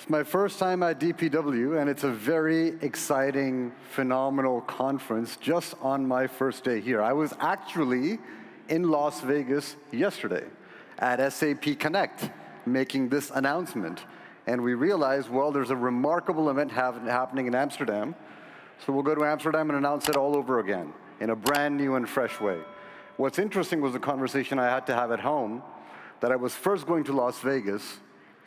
It's my first time at DPW, and it's a very exciting, phenomenal conference just on my first day here. I was actually in Las Vegas yesterday at SAP Connect making this announcement. And we realized, well, there's a remarkable event happening in Amsterdam, so we'll go to Amsterdam and announce it all over again in a brand new and fresh way. What's interesting was the conversation I had to have at home, that I was first going to Las Vegas,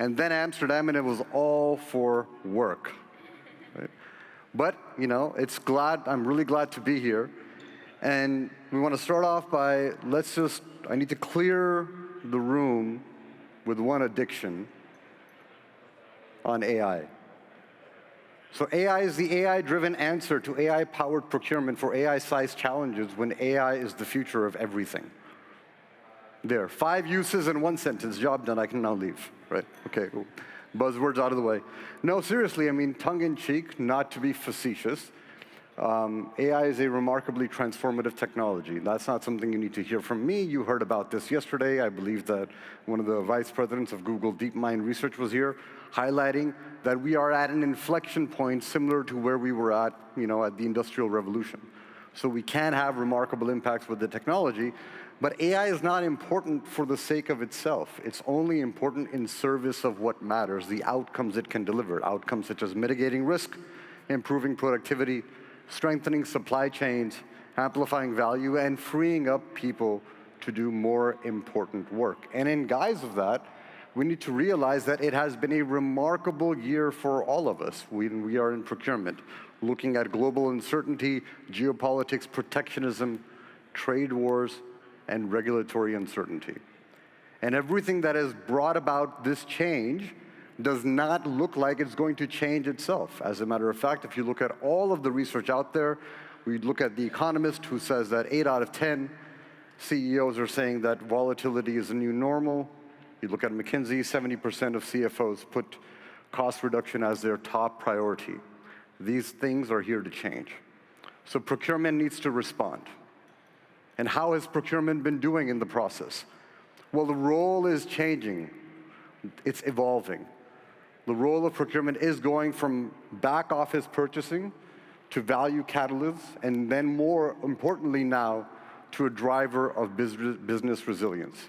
and then Amsterdam, and it was all for work. Right? But, you know, I'm really glad to be here. And we want to start off by, I need to clear the room with one addiction on AI. So AI is the AI-driven answer to AI-powered procurement for AI-sized challenges when AI is the future of everything. There, 5 uses in 1 sentence, job done, I can now leave, right? Okay, cool. Buzzwords out of the way. No, seriously, I mean, tongue-in-cheek, not to be facetious, AI is a remarkably transformative technology. That's not something you need to hear from me. You heard about this yesterday. I believe that one of the vice presidents of Google DeepMind Research was here, highlighting that we are at an inflection point similar to where we were at, at the Industrial Revolution. So we can have remarkable impacts with the technology, but AI is not important for the sake of itself. It's only important in service of what matters, the outcomes it can deliver, outcomes such as mitigating risk, improving productivity, strengthening supply chains, amplifying value, and freeing up people to do more important work. And in guise of that, we need to realize that it has been a remarkable year for all of us when we are in procurement, looking at global uncertainty, geopolitics, protectionism, trade wars, and regulatory uncertainty. And everything that has brought about this change does not look like it's going to change itself. As a matter of fact, if you look at all of the research out there, we look at The Economist, who says that 8 out of 10 CEOs are saying that volatility is a new normal. You look at McKinsey, 70% of CFOs put cost reduction as their top priority. These things are here to change. So procurement needs to respond. And how has procurement been doing in the process? Well, the role is changing. It's evolving. The role of procurement is going from back office purchasing to value catalysts, and then more importantly now, to a driver of business resilience.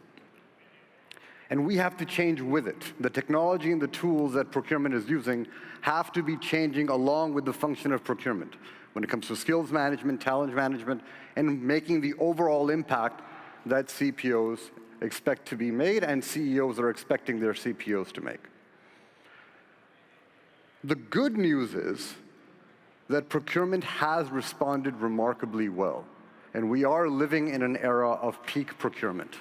And we have to change with it. The technology and the tools that procurement is using have to be changing along with the function of procurement when it comes to skills management, talent management, and making the overall impact that CPOs expect to be made and CEOs are expecting their CPOs to make. The good news is that procurement has responded remarkably well, and we are living in an era of peak procurement.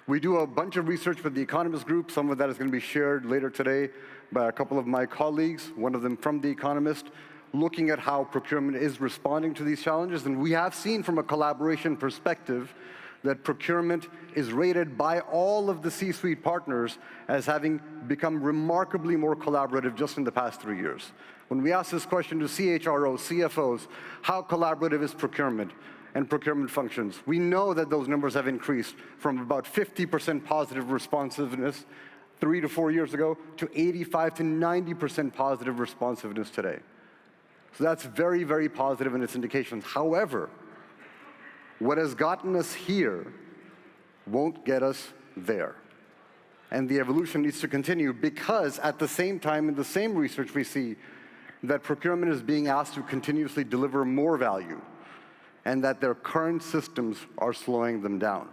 We do a bunch of research with the Economist Group. Some of that is going to be shared later today by a couple of my colleagues, one of them from The Economist, looking at how procurement is responding to these challenges. And we have seen from a collaboration perspective that procurement is rated by all of the C-suite partners as having become remarkably more collaborative just in the past 3 years. When we ask this question to CHROs, CFOs, how collaborative is procurement and procurement functions, we know that those numbers have increased from about 50% positive responsiveness 3 to 4 years ago to 85 to 90% positive responsiveness today. So that's very, very positive in its indications. However, what has gotten us here won't get us there. And the evolution needs to continue because at the same time, in the same research, we see that procurement is being asked to continuously deliver more value and that their current systems are slowing them down.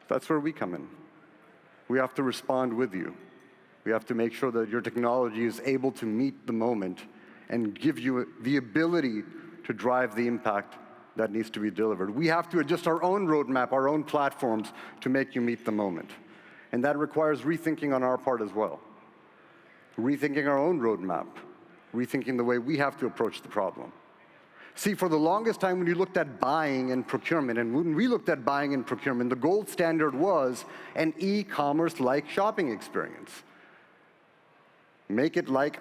That's where we come in. We have to respond with you. We have to make sure that your technology is able to meet the moment and give you the ability to drive the impact that needs to be delivered. We have to adjust our own roadmap, our own platforms to make you meet the moment. And that requires rethinking on our part as well. Rethinking our own roadmap, rethinking the way we have to approach the problem. See, for the longest time when you looked at buying and procurement, and when we looked at buying and procurement, the gold standard was an e-commerce-like shopping experience. Make it like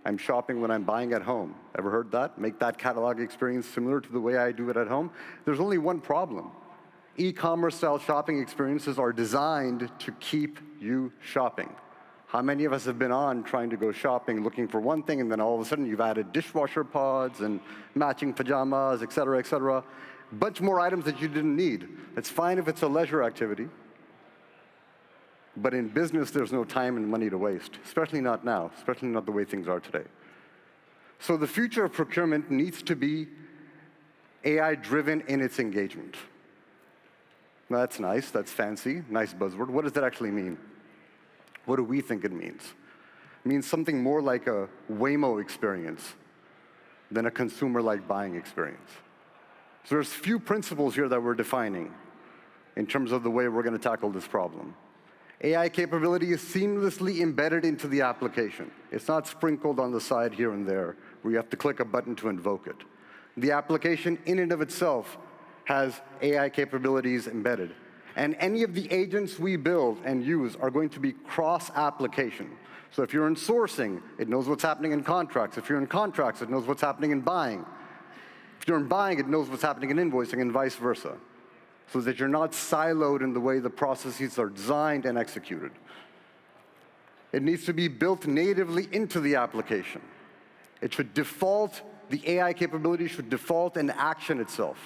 I'm shopping when I'm buying at home. Ever heard that? Make that catalog experience similar to the way I do it at home. There's only one problem. E-commerce style shopping experiences are designed to keep you shopping. How many of us have been on trying to go shopping, looking for one thing, and then all of a sudden you've added dishwasher pods and matching pajamas, et cetera, et cetera. Bunch more items that you didn't need. It's fine if it's a leisure activity, but in business there's no time and money to waste, especially not now, especially not the way things are today. So the future of procurement needs to be AI-driven in its engagement. Now, that's nice, that's fancy, nice buzzword. What does that actually mean? What do we think it means? It means something more like a Waymo experience than a consumer-like buying experience. So there's few principles here that we're defining in terms of the way we're going to tackle this problem. AI capability is seamlessly embedded into the application. It's not sprinkled on the side here and there, where you have to click a button to invoke it. The application in and of itself has AI capabilities embedded. And any of the agents we build and use are going to be cross-application. So if you're in sourcing, it knows what's happening in contracts. If you're in contracts, it knows what's happening in buying. If you're in buying, it knows what's happening in invoicing and vice versa. So that you're not siloed in the way the processes are designed and executed. It needs to be built natively into the application. It should default, the AI capability should default and action itself.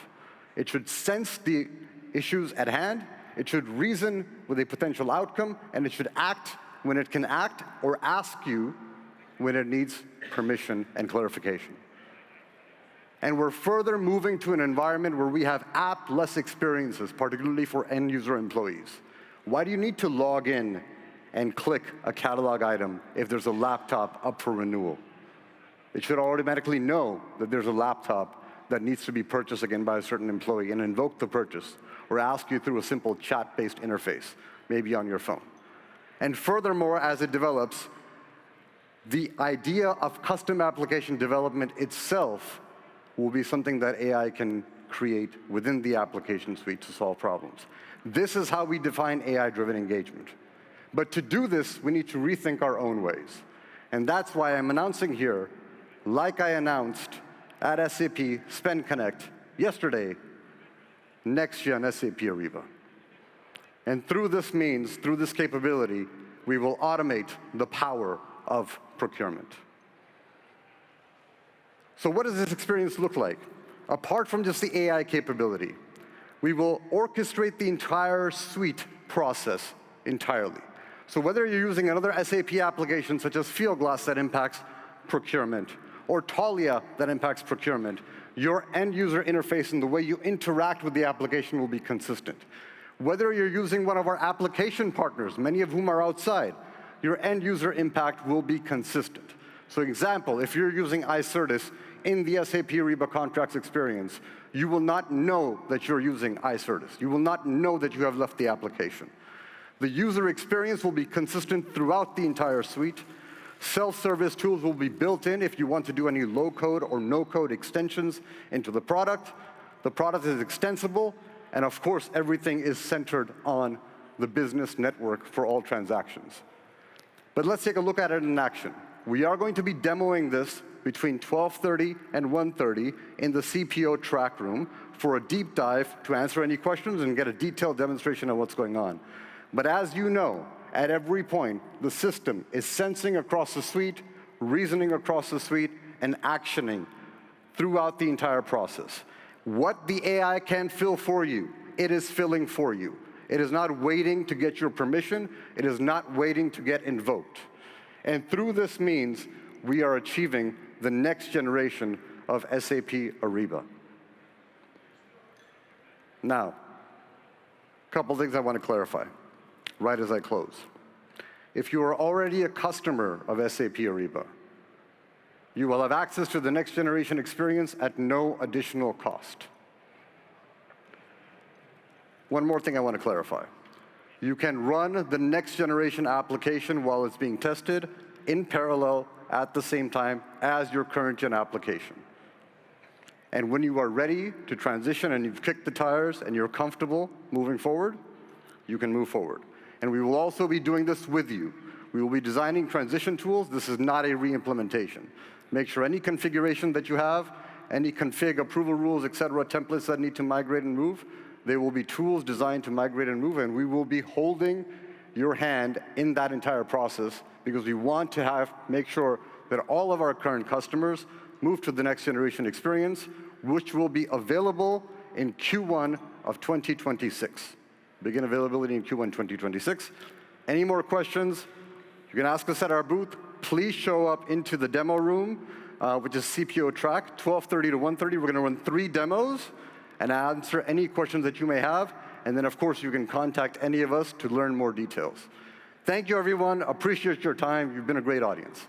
It should sense the issues at hand, it should reason with a potential outcome, and it should act when it can act or ask you when it needs permission and clarification. And we're further moving to an environment where we have app-less experiences, particularly for end-user employees. Why do you need to log in and click a catalog item if there's a laptop up for renewal? It should automatically know that there's a laptop that needs to be purchased again by a certain employee and invoke the purchase, or ask you through a simple chat-based interface, maybe on your phone. And furthermore, as it develops, the idea of custom application development itself will be something that AI can create within the application suite to solve problems. This is how we define AI-driven engagement. But to do this, we need to rethink our own ways. And that's why I'm announcing here, like I announced at SAP Spend Connect yesterday, next-gen SAP Ariba. And through this means, through this capability, we will automate the power of procurement. So what does this experience look like? Apart from just the AI capability, we will orchestrate the entire suite process entirely. So whether you're using another SAP application such as Fieldglass that impacts procurement, or Talia that impacts procurement, your end-user interface and the way you interact with the application will be consistent. Whether you're using one of our application partners, many of whom are outside, your end-user impact will be consistent. So example, if you're using iCertis in the SAP Ariba contracts experience, you will not know that you're using iCertis. You will not know that you have left the application. The user experience will be consistent throughout the entire suite. Self-service tools will be built in if you want to do any low-code or no-code extensions into the product. The product is extensible, and of course, everything is centered on the business network for all transactions. But let's take a look at it in action. We are going to be demoing this between 12:30 and 1:30 in the CPO track room for a deep dive to answer any questions and get a detailed demonstration of what's going on. But as you know, at every point, the system is sensing across the suite, reasoning across the suite, and actioning throughout the entire process. What the AI can fill for you, it is filling for you. It is not waiting to get your permission. It is not waiting to get invoked. And through this means, we are achieving the next generation of SAP Ariba. Now, a couple things I want to clarify right as I close. If you are already a customer of SAP Ariba, you will have access to the next generation experience at no additional cost. One more thing I want to clarify. You can run the next generation application while it's being tested in parallel at the same time as your current gen application. And when you are ready to transition and you've kicked the tires and you're comfortable moving forward, you can move forward. And we will also be doing this with you. We will be designing transition tools. This is not a re-implementation. Make sure any configuration that you have, any config approval rules, et cetera, templates that need to migrate and move, they will be tools designed to migrate and move, and we will be holding your hand in that entire process, because we want to make sure that all of our current customers move to the next generation experience, which will be available in Q1 of 2026. Begin availability in Q1 2026. Any more questions? You can ask us at our booth. Please show up into the demo room, which is CPO track, 12:30 to 1:30. We're going to run 3 demos and answer any questions that you may have. And then, of course, you can contact any of us to learn more details. Thank you, everyone. Appreciate your time. You've been a great audience.